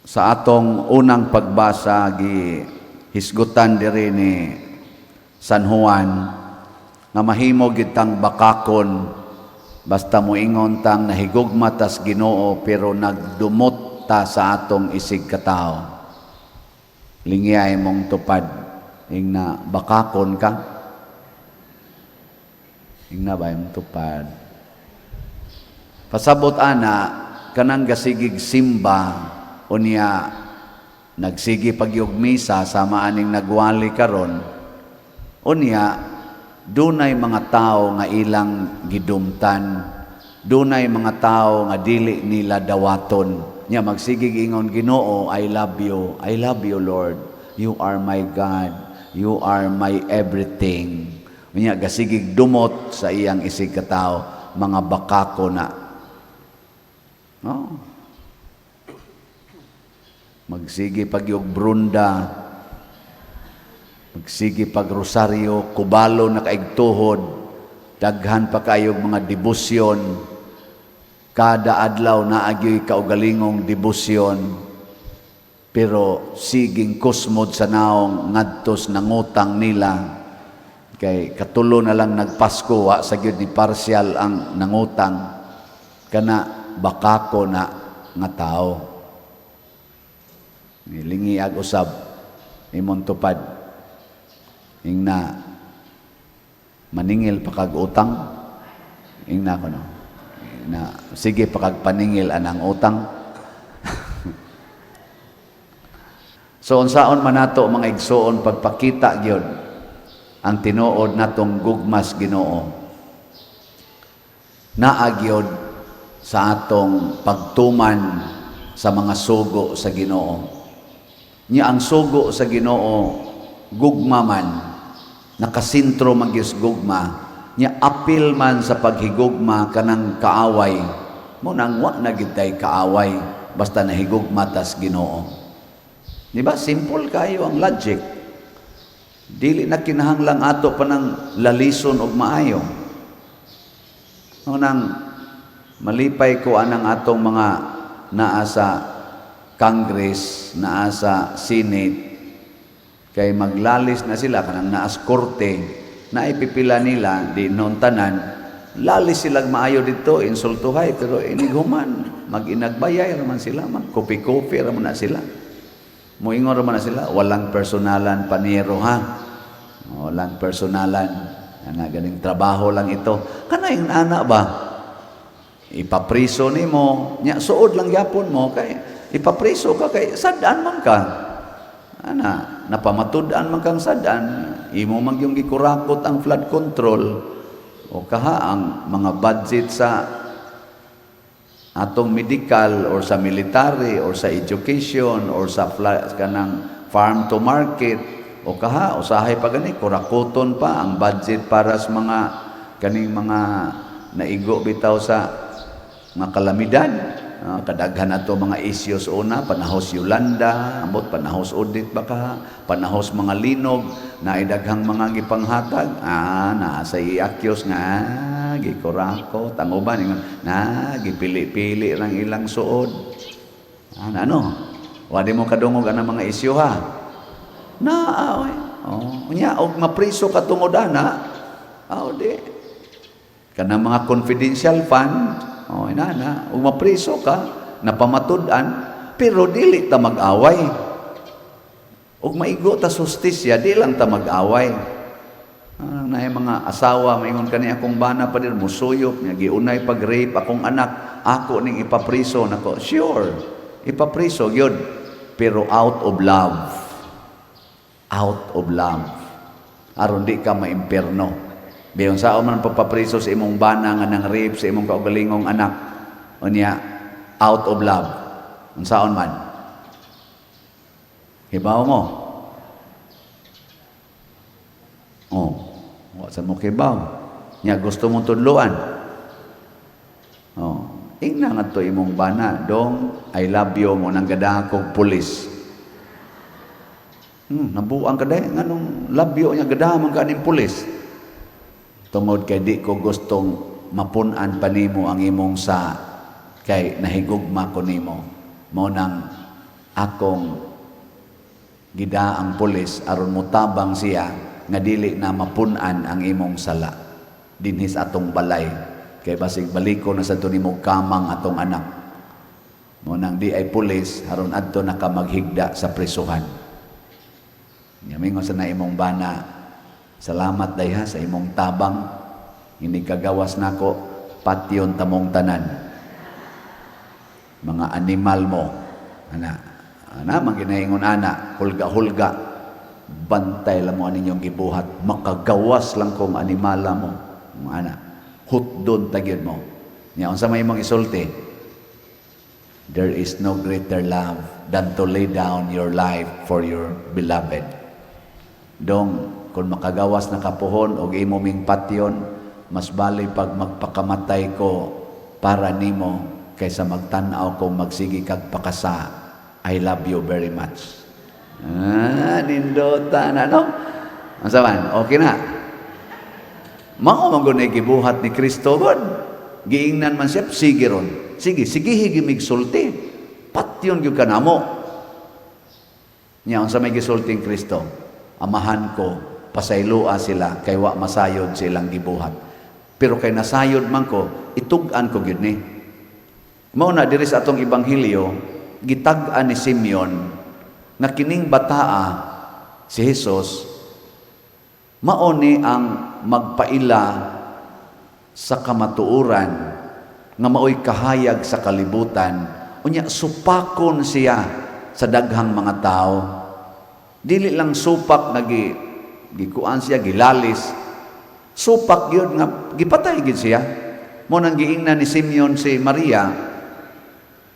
Sa atong unang pagbasa hisgutan diri ni San Juan nga mahimo gid tang bakakon basta moingon tang nahigugma tas Ginoo pero nagdumot ta sa atong isig katao. Lingyay mong tupad ing na bakakon ka. Ing na ba mong tupad? Pasabot ana kanang gasigig simba unya nagsigi pagyug misa sama aning nagwali karon unya dunay mga tao nga ilang gidumtan, dunay mga tao nga dili nila dawaton nya magsigig ingon, Ginoo, I love you Lord, you are my God, you are my everything. Unya gasigig dumot sa iyang isig katao, mga bakako na magsigi pagyog brunda, magsigi pag rosaryo, kubalo na kaigtuhod, daghan pa kayog mga debosyon, kada adlaw na agyoy kaugalingong debosyon, pero siging kusmod sa naong ngadtos nangutang nila, kay katulo na lang nagpasko, wa sa gyud ni partial ang nangutang, kana bakako na nga tao. Nilingi ag usab imong tupad ing na maningil pa kag utang ing na kuno na sige pa kag paningil anang utang. So unsaon man nato mga igsoon pagpakita gyud ang tinuod natong gugmas Ginoo naa gyud sa atong pagtuman sa mga sugo sa Ginoo. Nya ang sugo sa Ginoo gugma man, nakasintro magyus gugma, nya apil man sa paghigugma kanang kaaway, mo nang wa na gid tay kaaway basta nahigugma tas Ginoo. Di ba simple kayo ang logic. Dili na kinahanglang ato pa ng lalison og maayo. Nang malipay ko anang atong mga naa sa Congress, naa sa Senate, kay maglalis na sila kanang naas korte, na ipipila nila di noon tanan, lalis silang maayo dito, insultuhay, pero inighuman, mag-inagbayay raman sila, mag-kopi-kopi raman na sila. Muingon raman na sila, walang personalan paniro ha, walang personalan, nga ganing trabaho lang ito. Kanay ana ba? Ipapriso nimo, nya suod lang gyapon mo kay ipapriso ka kay sadaan man ka. Ana, napamatud-an man kang sadaan, imo man yung gikurakot ang flood control o kaha ang mga budget sa atong medical or sa military or sa education or sa kanang farm to market o kaha usahay pa gani kurakoton pa ang budget para sa mga kaning mga naigo bitaw sa mga kalamidad. Kadaghan ato mga issues una, panahos Yolanda, ambot panahos Odit baka, panahos mga linog, na idaghang mga gipanghatag, nasa iakyos nga, gikurako, tanguban, gipili-pili lang ilang suod. Wadi mo kadungog ang mga isyu ha? Unya, og mapriso ka tungod ana, di. Kanang mga confidential fund, inana, ug mapriso ka, napamatud-an, pero dili ta mag-away. Ug maigo ta sustisya, di lang ta mag-away. Naay mga asawa, maingon kani akong bana pa din, musuyop, niya, giunay pag-rape, akong anak, ako ning ipapriso nako. Sure, ipapriso, yun. Pero out of love. Out of love. Aron di ka maimperno. Biyon sa man pagpapriso sa imong bana nga nang rape sa imong kaugalingong anak. Unya out of love. Unsaon man? Hibaw mo. Wa sa mo hibaw. Nya gusto mo tudloan. Ingna nga to imong bana, dong I love you mo nang gadaha kog pulis. Nabuang ka day nganong love you nya gadaha man kaning pulis. Tungod kay di ko gustong mapun-an pa nimo ang imong sa kay nahigugma ko nimo mo nang akong gida ang pulis aron mutabang siya nga dili na mapun-an ang imong sala dinhis atong balay kay basig baliko na sa tunimog kamang atong anak mo nang di ay pulis aron adto na ka maghigda sa prisuhan. Yamingon sa na imong bana, salamat dayha sa imong tabang, hindi kagawas nako patyon tamong tanan. Mga animal mo, manginaingon ana, hulga-hulga, bantay lang mo aninyong gibuhat, makagawas lang kong animala mo, ana, hutdon tagyod mo. Nya unsa may imong isulti? There is no greater love than to lay down your life for your beloved. Dong, kung makagawas na kapuhon o imo ming patyon, mas bali pag magpakamatay ko para nimo kaysa magtanaw kong magsigi kag pakasa. I love you very much. Nindota na, no? Ang saman, okay na. Mao man gunay gibuhat ni Kristo god. Giingnan man siya, sige ron. Sige higimig sulti. Patyon gyud kanamo. Nya unsa may gisulting Kristo? Amahan ko, pasaylua sila, kay wa masayod silang gibuhat. Pero kay nasayod man ko, itug-an ko gyud ni. Mao na diri sa atong ebanghelyo, gitag-an ni Simeon nga kining bataa si Jesus mao ni ang magpaila sa kamatuoran nga maoy kahayag sa kalibutan. Unya supakon siya sa daghang mga tao. Dili lang supak na gikuan siya, gilalis. Supak yun nga, gipatay gid siya. Mo nang giingnan ni Simeon si Maria,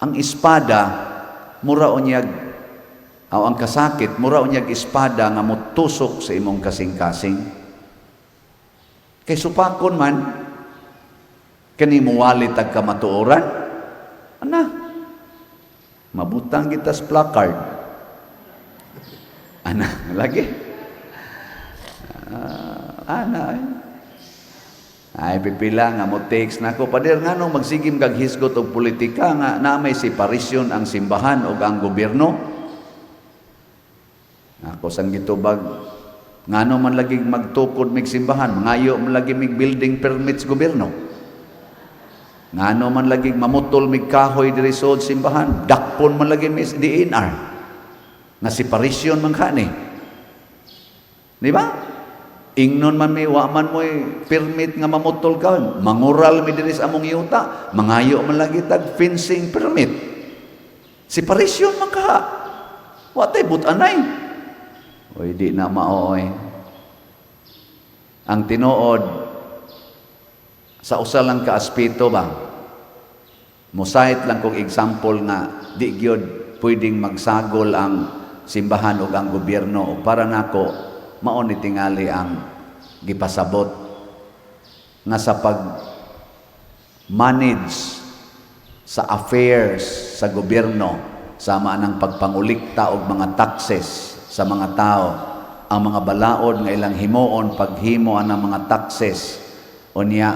ang espada, mura unyag, ang kasakit, mura unyag espada nga mutusok sa imong kasing-kasing. Kay supakon man, kani muwalit ag kamatuoran, mabutang kita sa placard. Lagi. Ay pipila nga mo takes nako pader nganong magsigim kag hisgot og politika nga na may separasyon ang simbahan ug ang gobyerno. Ako sang gitubag ngano man lagi magtukod mig simbahan, mangayo man lagi mig building permits gobyerno. Ngano man lagi mamutol mig kahoy diri sa simbahan, dakpon man lagi mis DNR. Na separasyon man kani. Di ba? Ingnon man may wa man mo'y permit nga mamutol ka. Mangural mi diri sa among yuta. Mangayo man lagi tag fencing permit. Separasyon man ka. Wa tay but-anay. Oy di na maoy. Ang tinuod sa usa lang ka aspeto ba. Mosait lang kong example nga di gyud pwedeng magsagol ang simbahan ug ang gobyerno ug para nako mao ni tingali ang gipasabot nga sa pag manage sa affairs sa gobyerno sama ng pagpangulikta og mga taxes sa mga tao ang mga balaod nga ilang himuon paghimo anang mga taxes unya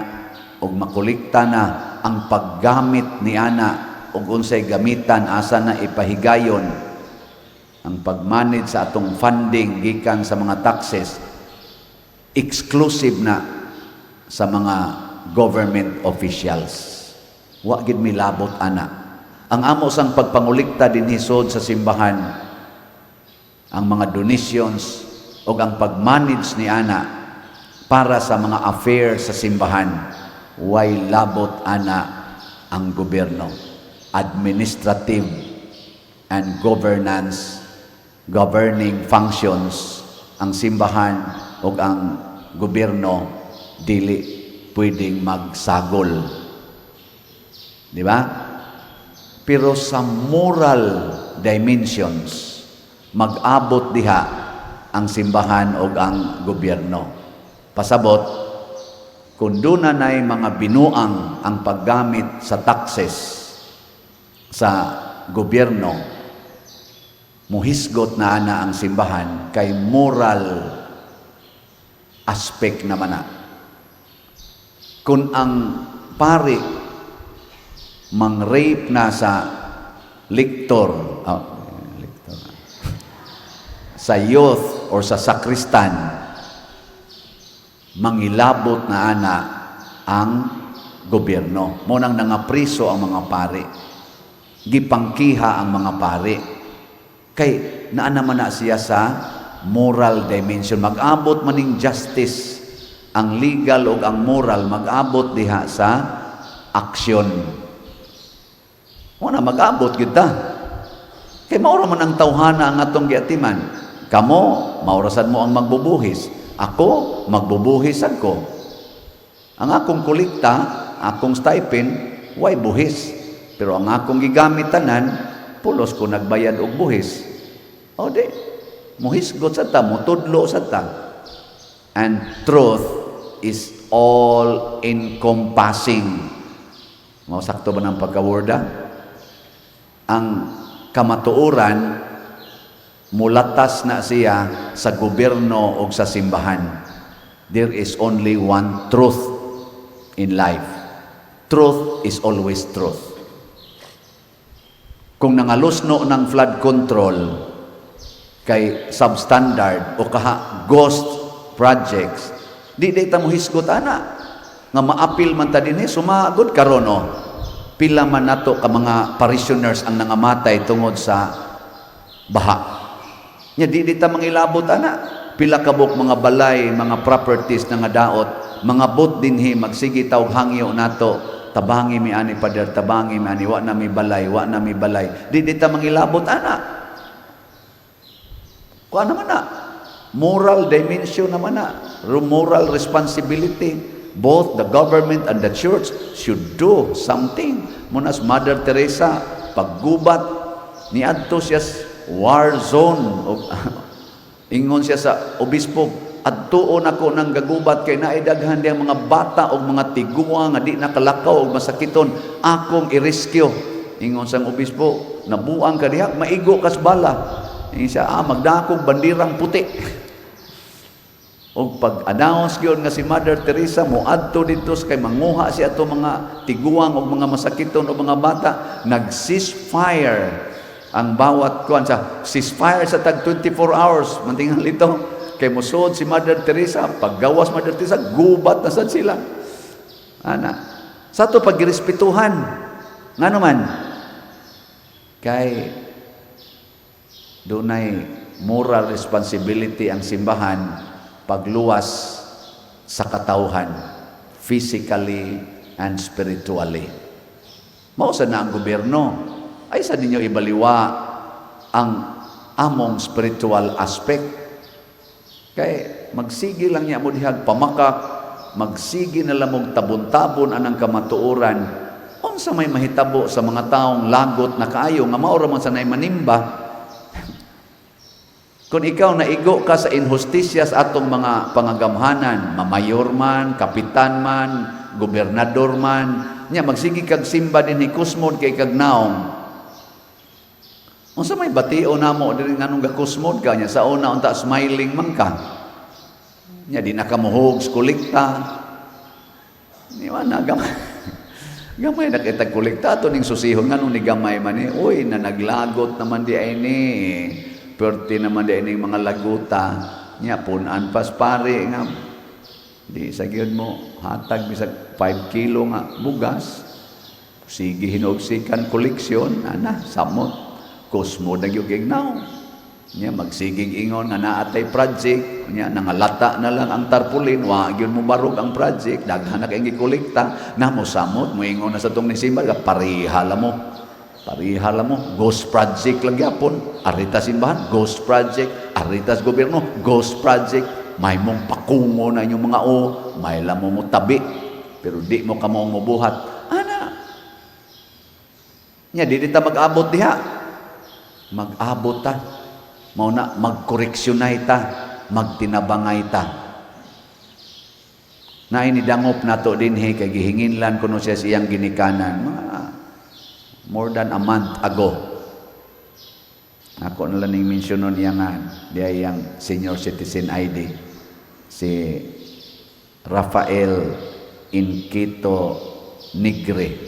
og makulikta na ang paggamit ni ana ug unsay gamitan asa na ipahigayon ang pagmanage sa atong funding gikan sa mga taxes exclusive na sa mga government officials. Wa gid milabot ana. Ang amo sang pagpangulikta din hisod sa simbahan ang mga donations o ang pagmanage ni ana para sa mga affairs sa simbahan. Way labot ana ang gobyerno. Administrative and governing functions ang simbahan o ang gobyerno dili pwedeng magsagol. Di ba? Pero sa moral dimensions, mag-abot diha ang simbahan o ang gobyerno. Pasabot, kung doon na mga binuang ang paggamit sa taxes sa gobyerno, muhisgot na ana ang simbahan kay moral aspect naman na. Kung ang pari mang-rape na sa sa youth or sa sakristan, mangilabot na ana ang gobyerno. Munang nangapriso ang mga pari. Gipangkiha ang mga pari. Kay naa naman na siya sa moral dimension. Mag-abot maning justice, ang legal o ang moral, mag-abot diha sa aksyon. Muna mag-abot kita. Kay maura man ang tawhana ang atong giatiman. Kamo, maurasan mo ang magbubuhis. Ako, magbubuhisan ko. Ang akong kolekta, akong stipend, way buhis. Pero ang akong gigamit tanan, pulos ko nagbayad og buhis. O di, muhisgot sa ta, mutudlo sa ta. And truth is all encompassing. Mausakto ba ng pagkaworda? Ang kamatuoran, mulatas na siya sa gobyerno o sa simbahan. There is only one truth in life. Truth is always truth. Kung nangalusno ng flood control kay substandard o kaha ghost projects, di ta mo hisgot ana nga maapil man ta dinhi sumagod karon o pila man nato ka mga parishioners ang nangamatay tungod sa baha. Nya di ta mangilabot ana pila kabuk mga balay, mga properties na nga daot, mga bot dinhi magsigi taw hangyo nato, tabangi mi ani pader, tabangi mi ani, wa na mi balay, wa na mi balay. Di ta mangilabot ana. Kuan naman na. Moral dimension naman na. Moral responsibility. Both the government and the church should do something. Munas Mother Teresa, paggubat, niadto siya war zone. Ingon siya sa obispo, adtuon ako ng gagubat kay naidaghan diya mga bata o mga tigua nga di nakalakaw o masakiton, akong i-rescue. Ingon sang obispo, nabuang ka diha, maigo kas bala. Ingon siya, magdakog bandirang puti. O pag-announce yun nga si Mother Teresa, muadto dito kay manguha siya ato mga tiguang o mga masakiton o mga bata, nag-ceasefire ang bawat kuan sa ceasefire sa tag 24 hours mantingal ito kay musod si Mother Teresa, paggawas Mother Teresa gubat na sad sila ana sa to pagrespetuhan ngano man kay dunay moral responsibility ang simbahan pagluwas sa katawhan physically and spiritually. Mao sa na ang gobyerno ay sa ninyo ibaliwa ang among spiritual aspect. Kay magsigi lang niya mo dihag pamakak, magsigi na lamog tabon-tabon anang kamatuoran. Unsa may mahitabo sa mga taong lagot na kaayo nga mao ra man sanay manimba. Kung ikaw naigo ka sa injusticia sa atong mga pangagamhanan, mamayor man, kapitan man, gobernador man, nya magsigi kag simba dinhi kusmod kay kag naong. Unsa may batio namo diri nganong gakusmod ka nya sa una unta smiling man ka. Nya di na ka muhog kolekta. Ni mana gamay. Gamay na kita kolekta to ning susihon nganong ni gamay man ni. Uy na naglagot naman di ay ni. Perti naman di ning mga laguta. Nya punan pas pare nga. Di sa gyud mo hatag bisag 5 kilo nga bugas. Sige hinugsikan koleksyon ana samot. Kusmo na yung gignaw. Nya magsiging ingon nga naatay project, nya nangalata na lang ang tarpaulin, wa gyud mo barog ang project, daghan na kay gikolekta, namo samot mo ingon na sa tong nisimba, parihala mo. Parihala mo, ghost project lang gyapon. Arita simbahan, ghost project. Aritas gobyerno, ghost project. May mong pakungo na inyong mga o, may lamo mo tabi, pero di mo kamong mubuhat. Ana. Nya di ta mag-abot diha. Mag-abot ta, mao na magkoreksyonay ta, magtinabangay ta. Na inidangop nato dinhi kay gihinginlan kuno siya siyang ginikanan more than a month ago. Ako na lang ning mensyonon niya nga diay yang senior citizen ID si Rafael Inquito Nigre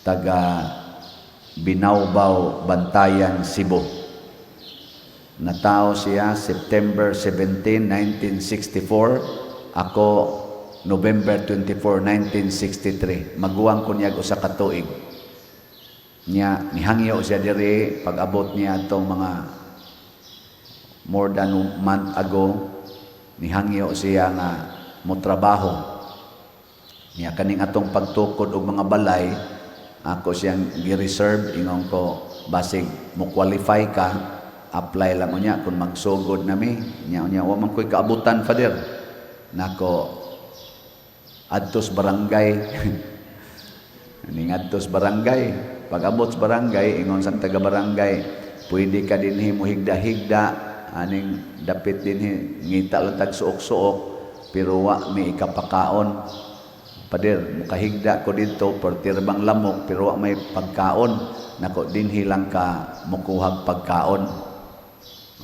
taga Binawbaw, Bantayan, Cebu. Natao siya September 17, 1964. Ako November 24, 1963. Maguwang ko niya usa ka tuig. Nihangyo siya diri pag-abot niya itong mga more than a month ago. Nihangyo siya nga mo trabaho. Niya kaning atong pagtukod og mga balay, ako siyang gi-reserve ingon ko basig mo qualify ka, apply lang mo niya kung magsugod nami. Niya wa man koy kaabutan father. Nako adtos barangay. Ning adtos barangay. Pag-abot sa barangay, ingon sang taga-barangay, pwede ka dinhi mo higda-higda, aning dapit dinhi, ngita lang tag suok-suok, pero wa may ikapakaon. Pader, mukahigda ko dito, pertirbang lamok, pero wa may pagkaon, nako dinhi lang ka mukuhag pagkaon.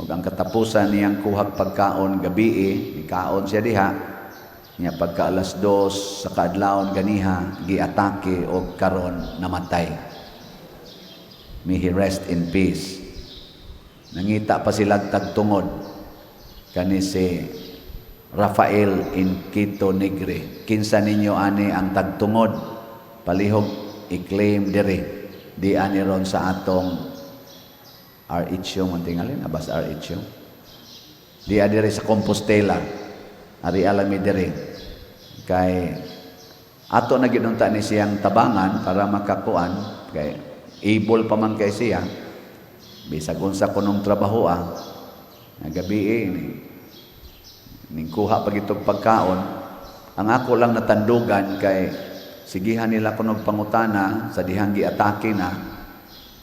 Ug ang katapusan niyang kuhag pagkaon gabi, ikaon siya diha, niya pagka alas 2 sa kaadlawon ganiha, giatake o karon namatay. May he rest in peace. Nangita pa sila tagtungod kani si Rafael Inquito Negre. Kinsa ninyo ani ang tagtungod, palihog i-claim diri di ani ron sa atong RHO man tingalin abas RHO di adiri sa Compostela ari alami diri kay ato na ginunta ni siyang tabangan para makakuan kay able pa man kay siya bisag unsa kunong trabaho nga gabi ning kuha pag itong pagkaon. Ang ako lang natandugan kay sigihan nila kunong pangutana sa dihang giatake na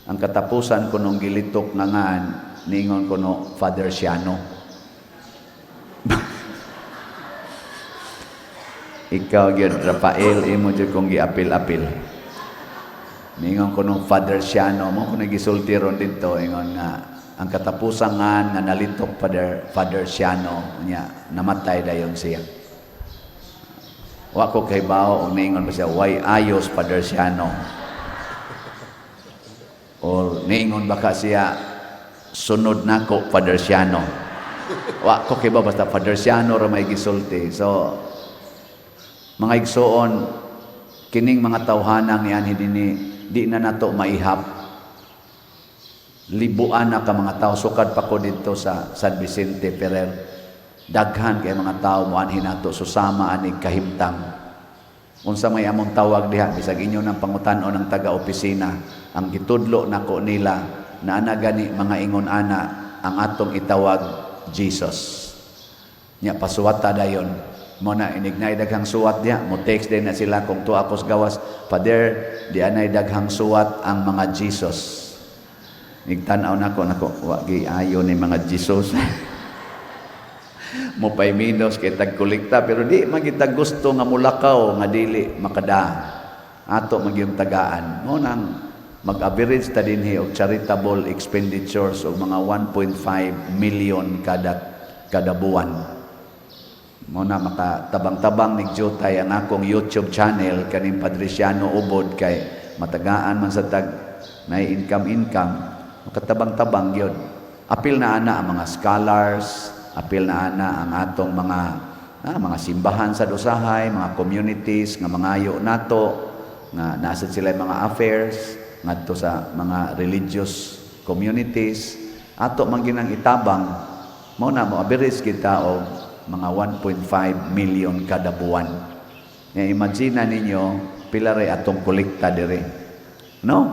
ang katapusan kunong gilitok nga ngan ningon kuno Father Siano. Ikaw gyud Rafael imo jud kong giapil-apil. Ningon ko nung Father Siano mo, kung nagisulti ron dito, ingon nga, ang katapusan nga nalitok Father Siano, niya, namatay dayon siya. Wa ko kay bao, o ningon ba siya, why ayos Father Siano? O ningon baka siya, sunod na ko Father Siano. Wa ko kay bao, basta Father Siano ra may gisulti. So, mga igsoon, kining mga tawhanang yan, di na nato maihap. Libuan na ka mga tao. Sukad pa ko dito sa San Vicente Ferrer. Daghan kay mga tao muanhin nato susama aning kahimtang. Unsa may among tawag diha bisag inyo ng pangutan-on ng taga-opisina, ang gitudlo nako nila na ana gani mga ingon ana ang atong itawag Jesus. Nya pasuwata dayon. Mo na inignay daghang suwat diha, mo text din na sila kung tuwa kos gawas, Father, di anay daghang suwat ang mga Jesus. Nigtan-aw nako wa gi ayo ni mga Jesus. Mo pay minus kay tagkolekta pero di magitag gusto nga mulakaw nga dili makada. Ato magyung tagaan. Mo nang mag-average ta dinhi og charitable expenditures og mga 1.5 million kada buwan. Mo na makatabang-tabang ni Jutay ang akong YouTube channel kaning Padre Siano Ubod kay matagaan man sa tag na income makatabang-tabang gyud. Apil na ana ang mga scholars, apil na ana ang atong mga simbahan sa usahay, mga communities nga mangayo nato nga nasa sila mga affairs ngadto sa mga religious communities ato man ginang itabang mo na mo average kita og mga 1.5 million kada buwan. Imagine ninyo, pila rin atong kolekta dire. No?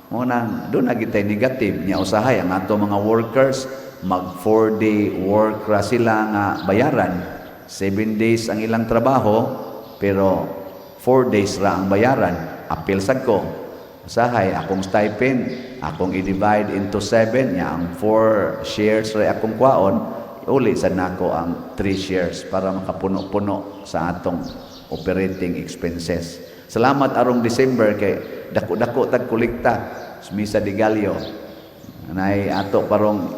Munang, doon na kita negative. Nya usahay, ang atong mga workers, mag 4-day work ra sila nga bayaran. 7 days ang ilang trabaho, pero 4 days ra ang bayaran. Apil sad ko. Usahay, akong stipend, akong i-divide into 7, nya ang 4 shares ra akong kwaon, uli sa nako ang 3 shares para makapuno-puno sa atong operating expenses. Salamat arong December kay dako-dako tag kolekta sa Misa de Gallo. Nay ato parong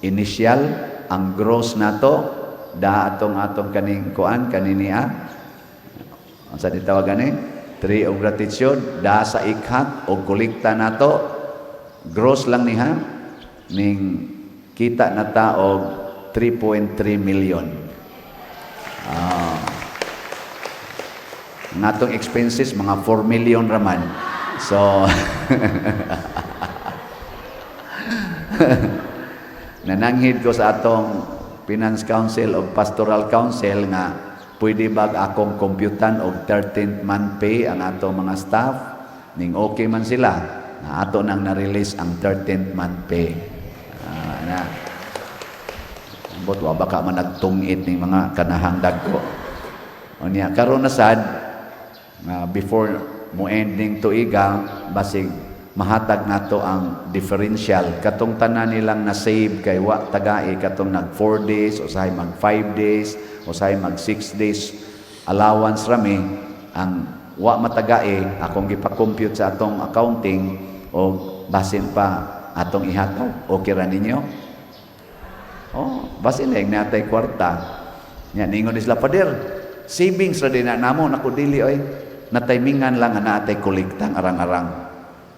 initial ang gross nato da atong kaning kuan kaniniya. Unsa ditawag ani? Tree of gratitude da sa ikhat og kolekta nato gross lang niha ning kita na taog 3.3 million. Natong expenses mga 4 million raman. So nananghid ko sa atong Finance Council o Pastoral Council nga pwede ba akong computan og 13th month pay ang atong mga staff, ning okay man sila na ato nang na-release ang 13th month pay. Na ambot wa baka man nagtungit ning mga kanahang dagko. Unya karon na sad before mo ending tuiga basig mahatag nato ang differential katong tanan nilang na save kay wa tagai katong nag 4 days usahay mag 5 days usahay mag 6 days allowance rami ang wa matagai akong gipa-compute sa atong accounting o basin pa atong ihatag okay ra ninyo basin lang natay kwarta nya ningon isla pader savings ra din na namo nako dili oy na timingan lang na natay kolektang arang-arang.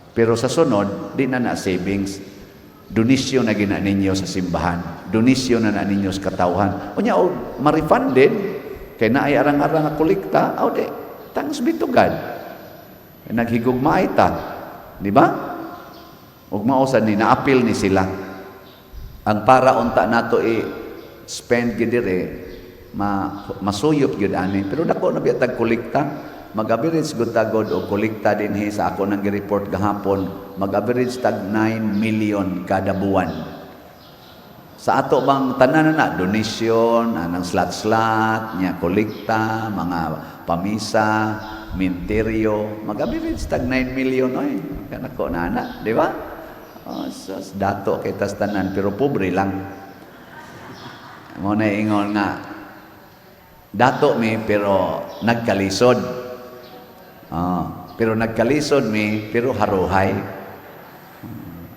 Pero sa sunod, di na savings. Donisyon na gina ninyo sa simbahan. Donisyon na ninyo sa katawhan. O niya, ma-refunded, kaya na ay arang-arang na kolekta, di, thanks be to God. Naghigugmay ta. Di ba? Ug mausan ni, na-appeal ni sila. Ang para unta nato spend gidire, masuyop gyud ani. Pero dako na biyatag kolekta. Mag-average good tagod o kolekta din sa ako nang gi-report gahapon, mag-average tag 9 million kada buwan. Sa ato bang tanan na donation, anang slat-slat, nya kolekta, mga pamisa, minteryo, mag-average tag 9 million oy. Kanako na, di ba? So, dato kay tas tanan pero pobre lang. Mo na ingon nga dato mi pero nagkalisod. Pero nagkalisod mi pero haruhay.